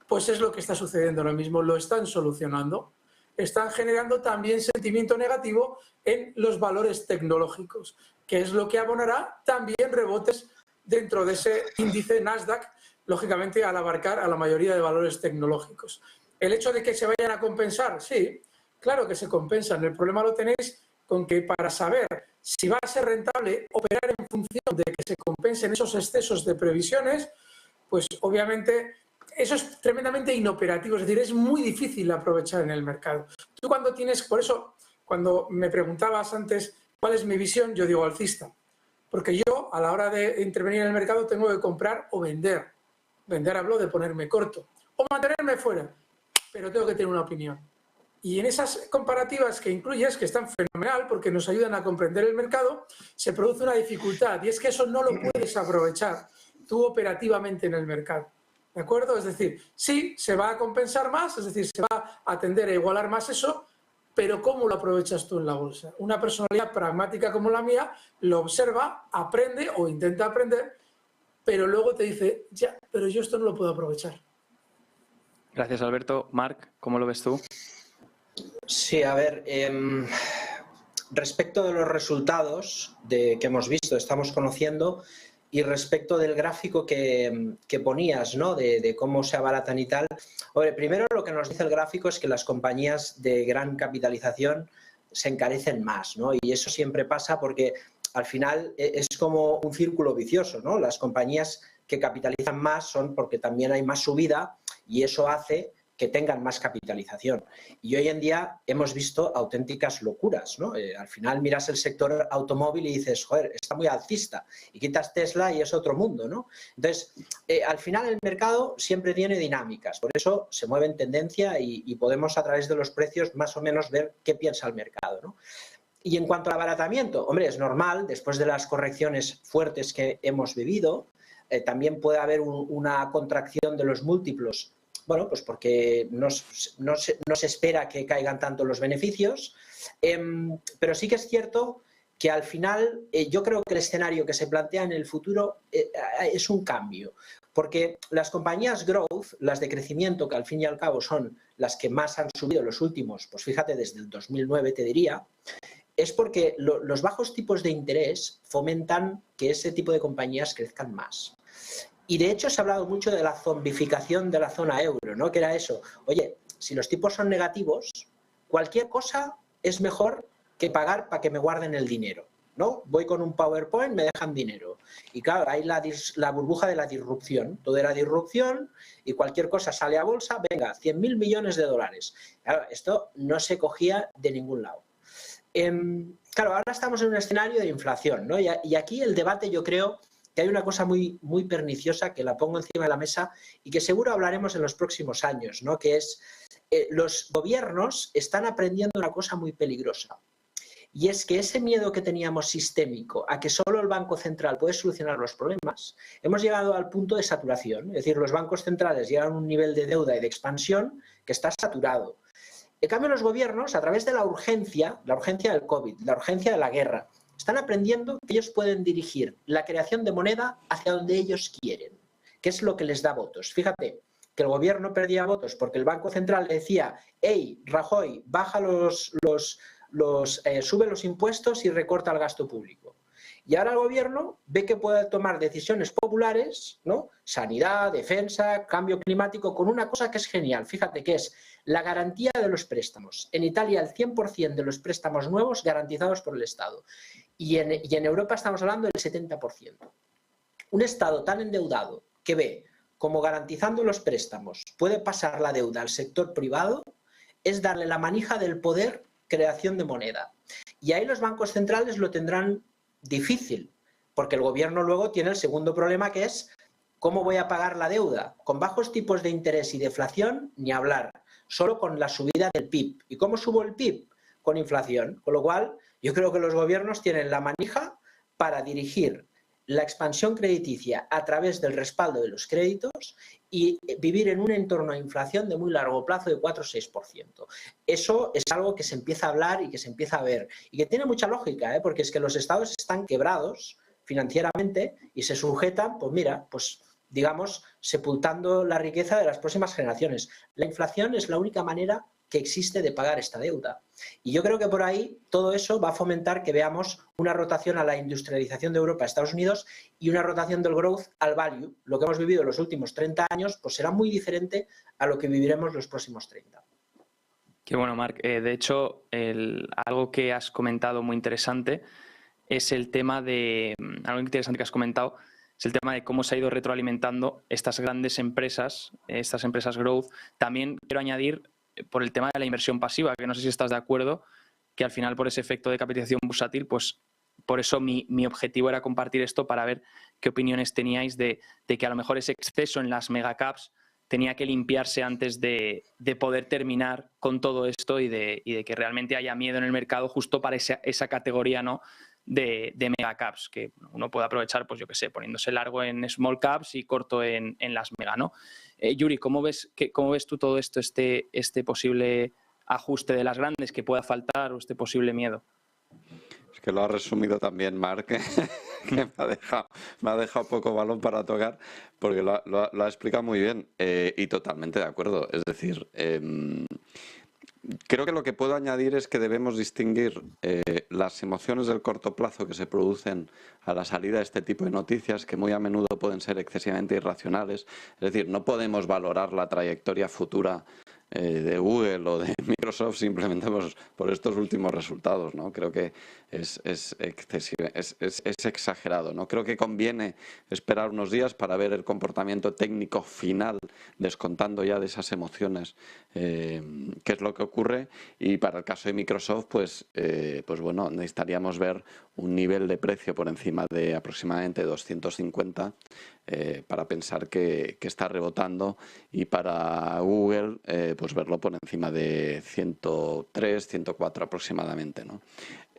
[SPEAKER 2] pues es lo que está sucediendo ahora mismo, lo están solucionando. Están generando también sentimiento negativo en los valores tecnológicos, que es lo que abonará también rebotes dentro de ese índice Nasdaq, lógicamente al abarcar a la mayoría de valores tecnológicos. El hecho de que se vayan a compensar, sí, claro que se compensan. El problema lo tenéis con que para saber si va a ser rentable operar en función de que se compensen esos excesos de previsiones, pues obviamente eso es tremendamente inoperativo, es decir, es muy difícil aprovechar en el mercado. Tú cuando tienes, por eso, cuando me preguntabas antes cuál es mi visión, yo digo alcista, porque yo a la hora de intervenir en el mercado tengo que comprar o vender. Vender hablo de ponerme corto o mantenerme fuera, pero tengo que tener una opinión. Y en esas comparativas que incluyes, que están fenomenal porque nos ayudan a comprender el mercado, se produce una dificultad y es que eso no lo puedes aprovechar tú operativamente en el mercado. ¿De acuerdo? Es decir, sí, se va a compensar más, es decir, se va a tender a igualar más eso, pero ¿cómo lo aprovechas tú en la bolsa? Una personalidad pragmática como la mía lo observa, aprende o intenta aprender, pero luego te dice, ya, pero yo esto no lo puedo aprovechar.
[SPEAKER 1] Gracias, Alberto. Marc, ¿cómo lo ves tú?
[SPEAKER 3] Sí, a ver, respecto de los resultados que hemos visto, estamos conociendo, y respecto del gráfico que ponías, ¿no? De cómo se abaratan y tal. Oye, primero lo que nos dice el gráfico es que las compañías de gran capitalización se encarecen más, ¿no? Y eso siempre pasa porque al final es como un círculo vicioso, ¿no? Las compañías que capitalizan más son porque también hay más subida y eso hace que tengan más capitalización. Y hoy en día hemos visto auténticas locuras, ¿no? Al final miras el sector automóvil y dices, joder, está muy alcista, y quitas Tesla y es otro mundo, ¿no? Entonces, al final el mercado siempre tiene dinámicas, por eso se mueve en tendencia y podemos a través de los precios más o menos ver qué piensa el mercado, ¿no? Y en cuanto al abaratamiento, hombre, es normal, después de las correcciones fuertes que hemos vivido, también puede haber una contracción de los múltiplos. Bueno, pues porque no se espera que caigan tanto los beneficios, pero sí que es cierto que al final yo creo que el escenario que se plantea en el futuro es un cambio, porque las compañías growth, las de crecimiento, que al fin y al cabo son las que más han subido los últimos, pues fíjate, desde el 2009 te diría, es porque los bajos tipos de interés fomentan que ese tipo de compañías crezcan más. Y de hecho se ha hablado mucho de la zombificación de la zona euro, ¿no? Que era eso. Oye, si los tipos son negativos, cualquier cosa es mejor que pagar para que me guarden el dinero, ¿no? Voy con un PowerPoint, me dejan dinero. Y claro, hay la burbuja de la disrupción. Todo era disrupción y cualquier cosa sale a bolsa, venga, 100.000 millones de dólares. Claro, esto no se cogía de ningún lado. Claro, ahora estamos en un escenario de inflación, ¿no? Y aquí el debate, yo creo que hay una cosa muy, muy perniciosa que la pongo encima de la mesa y que seguro hablaremos en los próximos años, ¿no? Que es, los gobiernos están aprendiendo una cosa muy peligrosa. Y es que ese miedo que teníamos sistémico a que solo el Banco Central puede solucionar los problemas, hemos llegado al punto de saturación. Es decir, los bancos centrales llegan a un nivel de deuda y de expansión que está saturado. En cambio, los gobiernos, a través de la urgencia del COVID, la urgencia de la guerra, están aprendiendo que ellos pueden dirigir la creación de moneda hacia donde ellos quieren, que es lo que les da votos. Fíjate que el gobierno perdía votos porque el Banco Central decía, hey, Rajoy, baja sube los impuestos y recorta el gasto público. Y ahora el gobierno ve que puede tomar decisiones populares, ¿no? Sanidad, defensa, cambio climático, con una cosa que es genial. Fíjate que es la garantía de los préstamos. En Italia el 100% de los préstamos nuevos garantizados por el Estado. Y en Europa estamos hablando del 70%. Un Estado tan endeudado que ve como garantizando los préstamos puede pasar la deuda al sector privado es darle la manija del poder creación de moneda. Y ahí los bancos centrales lo tendrán difícil, porque el gobierno luego tiene el segundo problema, que es ¿cómo voy a pagar la deuda? Con bajos tipos de interés y deflación, ni hablar, solo con la subida del PIB. ¿Y cómo subo el PIB? Con inflación. Con lo cual, yo creo que los gobiernos tienen la manija para dirigir la expansión crediticia a través del respaldo de los créditos y vivir en un entorno de inflación de muy largo plazo de 4 o 6%. Eso es algo que se empieza a hablar y que se empieza a ver y que tiene mucha lógica, porque es que los estados están quebrados financieramente y se sujetan, pues mira, pues digamos, sepultando la riqueza de las próximas generaciones. La inflación es la única manera que existe de pagar esta deuda. Y yo creo que por ahí todo eso va a fomentar que veamos una rotación a la industrialización de Europa a Estados Unidos y una rotación del growth al value. Lo que hemos vivido en los últimos 30 años pues será muy diferente a lo que viviremos los próximos 30.
[SPEAKER 1] Qué bueno, Marc. De hecho, algo que has comentado muy interesante es el tema de... Algo interesante que has comentado es el tema de cómo se ha ido retroalimentando estas grandes empresas, estas empresas growth. También quiero añadir por el tema de la inversión pasiva, que no sé si estás de acuerdo, que al final por ese efecto de capitalización bursátil, pues por eso mi objetivo era compartir esto para ver qué opiniones teníais de que a lo mejor ese exceso en las megacaps tenía que limpiarse antes de poder terminar con todo esto y de que realmente haya miedo en el mercado justo para esa categoría, ¿no?, de megacaps, que uno puede aprovechar, pues yo qué sé, poniéndose largo en small caps y corto en las mega, ¿no? Yuri, ¿cómo ves tú todo esto, este posible ajuste de las grandes que pueda faltar o este posible miedo?
[SPEAKER 4] Es que lo ha resumido también Marc, que me ha dejado poco balón para tocar, porque lo ha explicado muy bien y totalmente de acuerdo. Es decir, creo que lo que puedo añadir es que debemos distinguir las emociones del corto plazo que se producen a la salida de este tipo de noticias, que muy a menudo pueden ser excesivamente irracionales. Es decir, no podemos valorar la trayectoria futura de Google o de Microsoft simplemente por estos últimos resultados, ¿no? Creo que es excesivo, es exagerado, ¿no? Creo que conviene esperar unos días para ver el comportamiento técnico final, descontando ya de esas emociones qué es lo que ocurre, y para el caso de Microsoft, pues bueno, necesitaríamos ver un nivel de precio por encima de aproximadamente 250 para pensar que está rebotando, y para Google pues verlo por encima de 103, 104 aproximadamente, ¿no?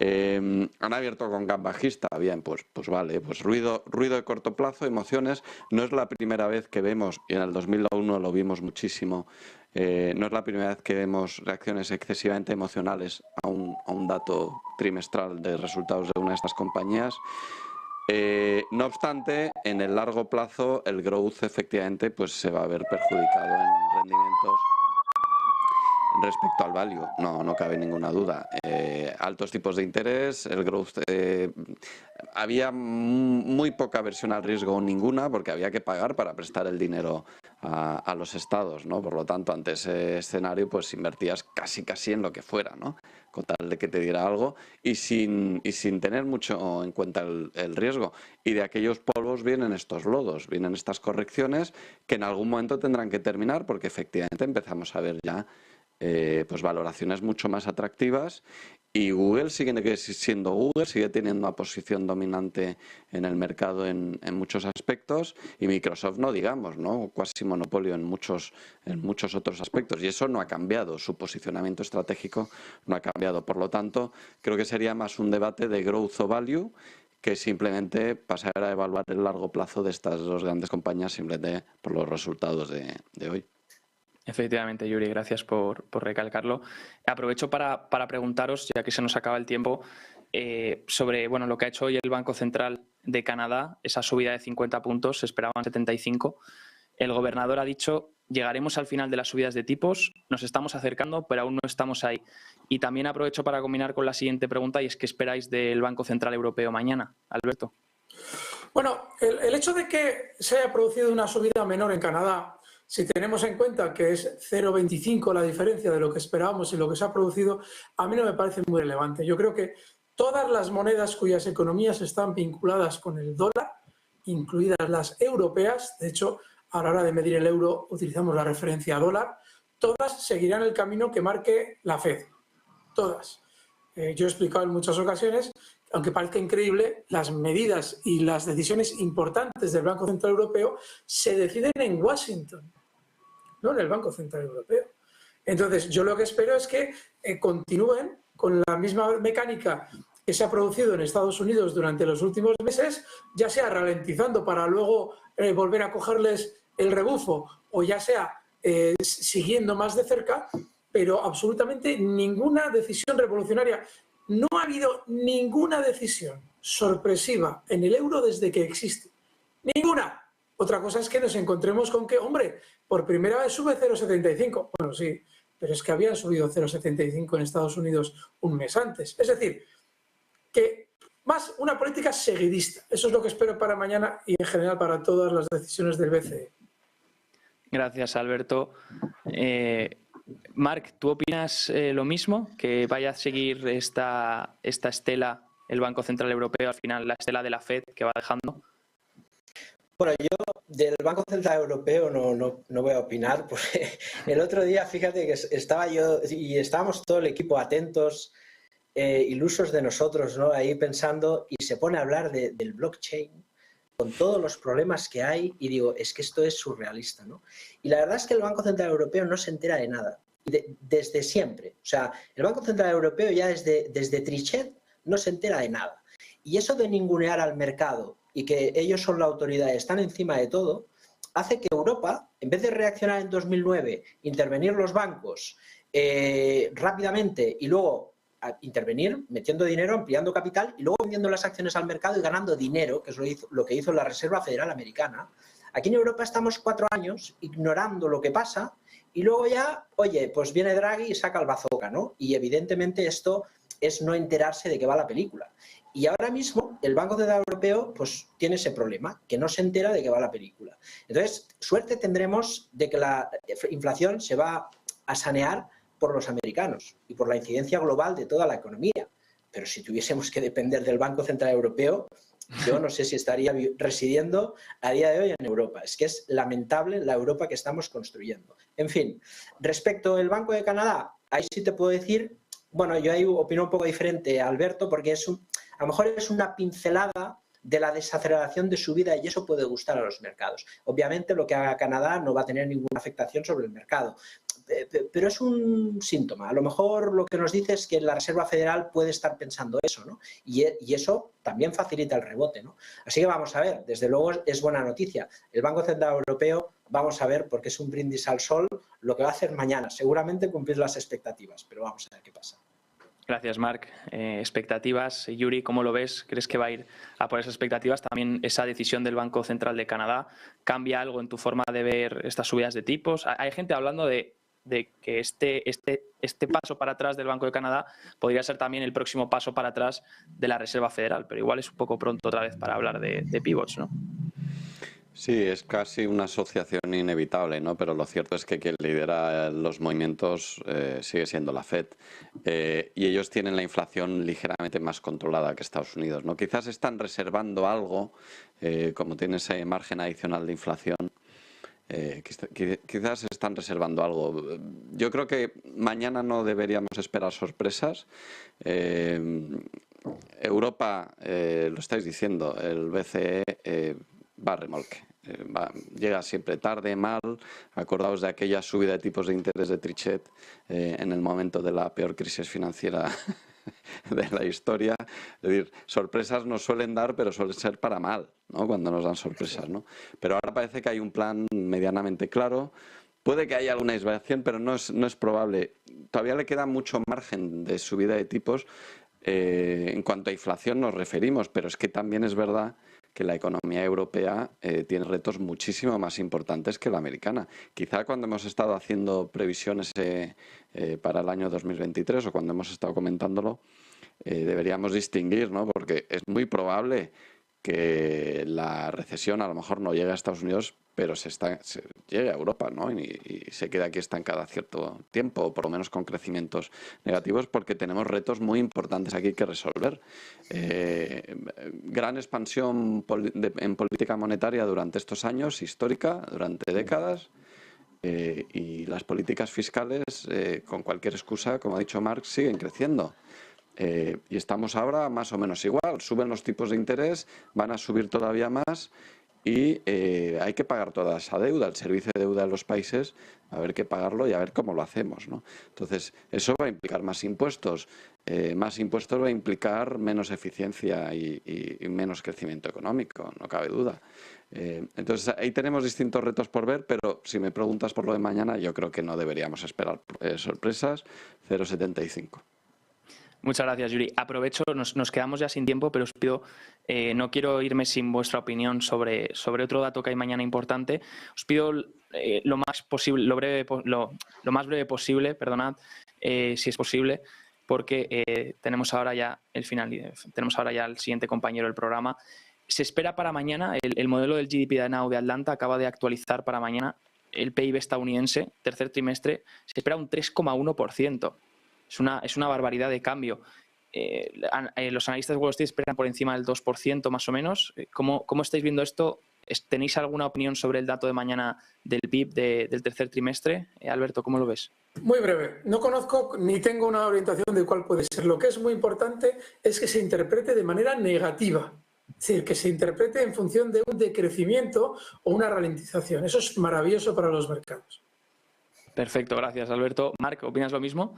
[SPEAKER 4] Han abierto con gap bajista, bien, pues vale, pues ruido de corto plazo, emociones. No es la primera vez que vemos, y en el 2001 lo vimos muchísimo, no es la primera vez que vemos reacciones excesivamente emocionales a un dato trimestral de resultados de una de estas compañías. No obstante, en el largo plazo el growth efectivamente pues se va a ver perjudicado en rendimientos respecto al value, no cabe ninguna duda. Altos tipos de interés, el growth, había muy poca aversión al riesgo o ninguna, porque había que pagar para prestar el dinero a los estados, ¿no? Por lo tanto, ante ese escenario, pues invertías casi en lo que fuera, ¿no? Con tal de que te diera algo y sin tener mucho en cuenta el riesgo. Y de aquellos polvos vienen estos lodos, vienen estas correcciones que en algún momento tendrán que terminar, porque efectivamente empezamos a ver ya pues valoraciones mucho más atractivas, y Google sigue siendo Google, sigue teniendo una posición dominante en el mercado en muchos aspectos, y Microsoft no digamos, ¿no? Cuasi monopolio en muchos otros aspectos, y eso no ha cambiado, su posicionamiento estratégico no ha cambiado. Por lo tanto, creo que sería más un debate de growth o value que simplemente pasar a evaluar el largo plazo de estas dos grandes compañías simplemente por los resultados de hoy.
[SPEAKER 1] Efectivamente, Yuri, gracias por recalcarlo. Aprovecho para preguntaros, ya que se nos acaba el tiempo, sobre lo que ha hecho hoy el Banco Central de Canadá, esa subida de 50 puntos, se esperaban 75. El gobernador ha dicho, llegaremos al final de las subidas de tipos, nos estamos acercando, pero aún no estamos ahí. Y también aprovecho para combinar con la siguiente pregunta, y es ¿qué esperáis del Banco Central Europeo mañana, Alberto?
[SPEAKER 2] Bueno, el hecho de que se haya producido una subida menor en Canadá, si tenemos en cuenta que es 0,25 la diferencia de lo que esperábamos y lo que se ha producido, a mí no me parece muy relevante. Yo creo que todas las monedas cuyas economías están vinculadas con el dólar, incluidas las europeas, de hecho, a la hora de medir el euro utilizamos la referencia dólar, todas seguirán el camino que marque la Fed. Todas. Yo he explicado en muchas ocasiones, aunque parezca increíble, las medidas y las decisiones importantes del Banco Central Europeo se deciden en Washington, no en el Banco Central Europeo. Entonces, yo lo que espero es que continúen con la misma mecánica que se ha producido en Estados Unidos durante los últimos meses, ya sea ralentizando para luego volver a cogerles el rebufo o ya sea siguiendo más de cerca, pero absolutamente ninguna decisión revolucionaria. No ha habido ninguna decisión sorpresiva en el euro desde que existe. ¡Ninguna! Otra cosa es que nos encontremos con que, hombre, por primera vez sube 0,75. Bueno, sí, pero es que habían subido 0,75 en Estados Unidos un mes antes. Es decir, que más una política seguidista. Eso es lo que espero para mañana y en general para todas las decisiones del BCE.
[SPEAKER 1] Gracias, Alberto. Marc, ¿tú opinas lo mismo? ¿Que vaya a seguir esta estela el Banco Central Europeo, al final la estela de la FED que va dejando?
[SPEAKER 3] Bueno, yo del Banco Central Europeo no voy a opinar, porque el otro día, fíjate que estaba yo y estábamos todo el equipo atentos, ilusos de nosotros, ¿no? Ahí pensando, y se pone a hablar del blockchain con todos los problemas que hay, y digo, es que esto es surrealista, ¿no? Y la verdad es que el Banco Central Europeo no se entera de nada, desde siempre. O sea, el Banco Central Europeo ya desde Trichet no se entera de nada. Y eso de ningunear al mercado y que ellos son la autoridad, están encima de todo, hace que Europa, en vez de reaccionar en 2009, intervenir los bancos rápidamente y luego intervenir metiendo dinero, ampliando capital y luego vendiendo las acciones al mercado y ganando dinero, que es lo que hizo la Reserva Federal Americana. Aquí en Europa estamos 4 años ignorando lo que pasa y luego ya, oye, pues viene Draghi y saca el bazooka, ¿no? Y evidentemente esto es no enterarse de qué va la película. Y ahora mismo el Banco Central Europeo pues tiene ese problema, que no se entera de qué va la película. Entonces, suerte tendremos de que la inflación se va a sanear por los americanos y por la incidencia global de toda la economía. Pero si tuviésemos que depender del Banco Central Europeo, yo no sé si estaría residiendo a día de hoy en Europa. Es que es lamentable la Europa que estamos construyendo. En fin, respecto al Banco de Canadá, ahí sí te puedo decir, bueno, yo ahí opino un poco diferente a Alberto, porque a lo mejor es una pincelada de la desaceleración de su vida y eso puede gustar a los mercados. Obviamente lo que haga Canadá no va a tener ninguna afectación sobre el mercado, pero es un síntoma. A lo mejor lo que nos dice es que la Reserva Federal puede estar pensando eso, ¿no? Y eso también facilita el rebote, ¿no? Así que vamos a ver, desde luego es buena noticia. El Banco Central Europeo, vamos a ver, porque es un brindis al sol, lo que va a hacer mañana. Seguramente cumplir las expectativas, pero vamos a ver qué pasa.
[SPEAKER 1] Gracias, Marc. Expectativas, Yuri, ¿cómo lo ves? ¿Crees que va a ir a por esas expectativas? También esa decisión del Banco Central de Canadá, ¿cambia algo en tu forma de ver estas subidas de tipos? Hay gente hablando de que este paso para atrás del Banco de Canadá podría ser también el próximo paso para atrás de la Reserva Federal, pero igual es un poco pronto otra vez para hablar de pivots, ¿no?
[SPEAKER 4] Sí, es casi una asociación inevitable, ¿no? Pero lo cierto es que quien lidera los movimientos sigue siendo la FED y ellos tienen la inflación ligeramente más controlada que Estados Unidos, ¿no? Quizás están reservando algo, como tiene ese margen adicional de inflación, quizás están reservando algo. Yo creo que mañana no deberíamos esperar sorpresas. Europa, lo estáis diciendo, el BCE va a remolque. Llega siempre tarde, mal. Acordaos de aquella subida de tipos de interés de Trichet en el momento de la peor crisis financiera de la historia. Es decir, sorpresas nos suelen dar, pero suelen ser para mal, ¿no? Cuando nos dan sorpresas, ¿no? Pero ahora parece que hay un plan medianamente claro. Puede que haya alguna desviación, pero no es probable. Todavía le queda mucho margen de subida de tipos. En cuanto a inflación nos referimos, pero es que también es verdad que la economía europea tiene retos muchísimo más importantes que la americana. Quizá cuando hemos estado haciendo previsiones para el año 2023 o cuando hemos estado comentándolo, deberíamos distinguir, ¿no? Porque es muy probable que la recesión a lo mejor no llegue a Estados Unidos, pero llegue a Europa, ¿no? Y se quede aquí estancada cierto tiempo, o por lo menos con crecimientos negativos, porque tenemos retos muy importantes aquí que resolver. Gran expansión en política monetaria durante estos años, histórica, durante décadas, y las políticas fiscales, con cualquier excusa, como ha dicho Marc, siguen creciendo. Y estamos ahora más o menos igual. Suben los tipos de interés, van a subir todavía más y hay que pagar toda esa deuda, el servicio de deuda de los países, a ver que pagarlo y a ver cómo lo hacemos, ¿no? Entonces, eso va a implicar más impuestos va a implicar menos eficiencia y menos crecimiento económico, no cabe duda. Entonces, ahí tenemos distintos retos por ver, pero si me preguntas por lo de mañana, yo creo que no deberíamos esperar sorpresas. 0,75.
[SPEAKER 1] Muchas gracias, Yuri. Aprovecho, nos quedamos ya sin tiempo, pero os pido, no quiero irme sin vuestra opinión sobre otro dato que hay mañana importante. Os pido lo más posible, lo más breve posible, perdonad, si es posible, porque tenemos ahora ya tenemos ahora ya el siguiente compañero del programa. Se espera para mañana, el modelo del GDP de Now de Atlanta acaba de actualizar para mañana el PIB estadounidense, tercer trimestre, se espera un 3,1%. Es una barbaridad de cambio. Los analistas de Wall Street esperan por encima del 2% más o menos. ¿Cómo estáis viendo esto? ¿Tenéis alguna opinión sobre el dato de mañana del PIB del tercer trimestre? Alberto, ¿cómo lo ves?
[SPEAKER 2] Muy breve. No conozco ni tengo una orientación de cuál puede ser. Lo que es muy importante es que se interprete de manera negativa. Es decir, que se interprete en función de un decrecimiento o una ralentización. Eso es maravilloso para los mercados.
[SPEAKER 1] Perfecto, gracias, Alberto. Marc, ¿opinas lo mismo?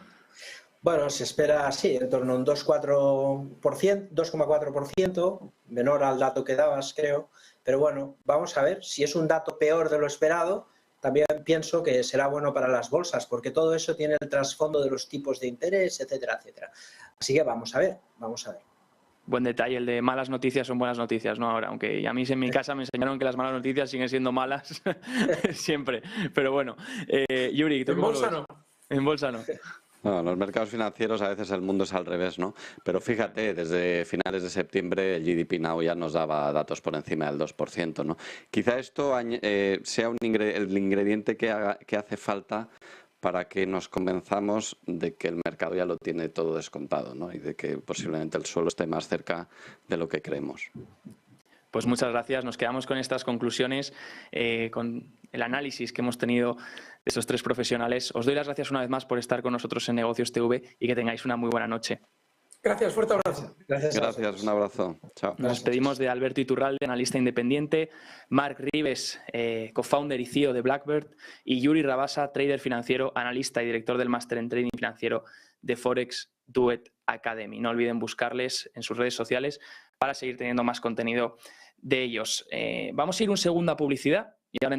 [SPEAKER 3] Bueno, se espera, sí, en torno a un 2,4%, menor al dato que dabas, creo. Pero bueno, vamos a ver, si es un dato peor de lo esperado, también pienso que será bueno para las bolsas, porque todo eso tiene el trasfondo de los tipos de interés, etcétera, etcétera. Así que vamos a ver, vamos a ver.
[SPEAKER 1] Buen detalle, el de malas noticias son buenas noticias, ¿no? Ahora, aunque a mí en mi casa me enseñaron que las malas noticias siguen siendo malas siempre. Pero bueno, Yuri, ¿tú cómo lo ves?
[SPEAKER 2] En bolsa no.
[SPEAKER 1] En bolsa no.
[SPEAKER 4] No, en los mercados financieros a veces el mundo es al revés, ¿no? Pero fíjate, desde finales de septiembre el GDP Now ya nos daba datos por encima del 2%, ¿no? Quizá esto sea el ingrediente que hace falta para que nos convenzamos de que el mercado ya lo tiene todo descontado, ¿no? Y de que posiblemente el suelo esté más cerca de lo que creemos.
[SPEAKER 1] Pues muchas gracias. Nos quedamos con estas conclusiones, con el análisis que hemos tenido de estos tres profesionales. Os doy las gracias una vez más por estar con nosotros en Negocios TV y que tengáis una muy buena noche.
[SPEAKER 2] Gracias, fuerte abrazo.
[SPEAKER 3] Gracias,
[SPEAKER 4] un abrazo. Chao.
[SPEAKER 1] Nos despedimos de Alberto Iturralde, analista independiente, Marc Rives, co-founder y CEO de Blackbird, y Yuri Rabasa, trader financiero, analista y director del máster en trading financiero de Forex Duet Academy. No olviden buscarles en sus redes sociales para seguir teniendo más contenido de ellos. Vamos a ir un segundo a publicidad